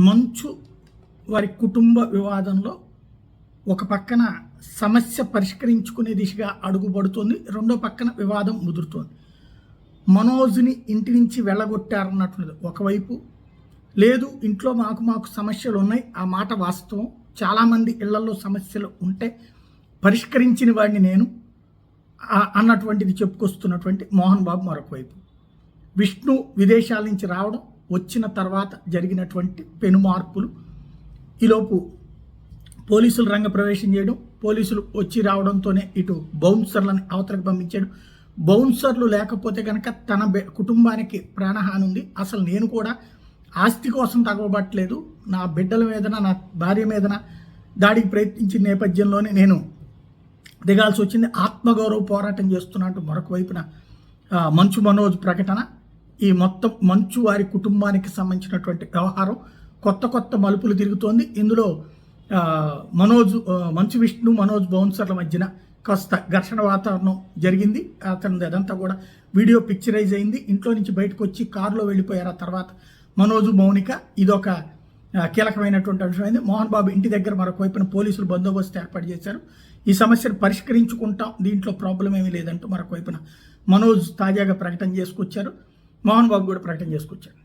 మంచు వారి కుటుంబ వివాదంలో ఒక పక్కన సమస్య పరిష్కరించుకునే దిశగా అడుగుపడుతుంది, రెండో పక్కన వివాదం ముదురుతోంది. మనోజ్ని ఇంటి నుంచి వెళ్ళగొట్టారన్నట్లుంది ఒకవైపు, లేదు ఇంట్లో మాకు సమస్యలు ఉన్నాయి, ఆ మాట వాస్తవం. చాలామంది ఇళ్లలో సమస్యలు ఉంటే పరిష్కరించిన వాడిని నేను అన్నటువంటిది చెప్పుకొస్తున్నటువంటి మోహన్ బాబు మరొక వైపు. విష్ణు విదేశాల నుంచి రావడం, వచ్చిన తర్వాత జరిగినటువంటి పెను మార్పులు, ఈలోపు పోలీసులు రంగప్రవేశం చేయడం, పోలీసులు వచ్చి రావడంతోనే ఇటు బౌన్సర్లను అవతలకు పంపించాడు. బౌన్సర్లు లేకపోతే కనుక తన కుటుంబానికి ప్రాణహాని ఉంది. అసలు నేను కూడా ఆస్తి కోసం తగవబట్టలేదు, నా బిడ్డల మీదన నా భార్య మీదన దాడికి ప్రయత్నించిన నేపథ్యంలోనే నేను దిగాల్సి వచ్చింది, ఆత్మగౌరవ పోరాటం చేస్తున్నట్టు మరొక వైపున మంచు మనోజ్ ప్రకటన. ఈ మొత్తం మంచు వారి కుటుంబానికి సంబంధించినటువంటి వ్యవహారం కొత్త మలుపులు తిరుగుతోంది. ఇందులో మంచు విష్ణు మనోజ్ బౌన్సర్ల మధ్యన కాస్త ఘర్షణ వాతావరణం జరిగింది. అతనిది అదంతా కూడా వీడియో పిక్చరైజ్ అయింది. ఇంట్లో నుంచి బయటకు వచ్చి కారులో వెళ్ళిపోయారు. ఆ తర్వాత మనోజు మౌనిక, ఇదొక కీలకమైనటువంటి అంశమైంది. మోహన్ బాబు ఇంటి దగ్గర మరొక వైపున పోలీసులు బందోబస్తు ఏర్పాటు చేశారు. ఈ సమస్యను పరిష్కరించుకుంటాం, దీంట్లో ప్రాబ్లం ఏమీ లేదంటూ మరొక వైపున మనోజ్ తాజాగా ప్రకటన చేసుకొచ్చారు, మోహన్ బాబు కూడా ప్రకటన చేసుకొచ్చారు.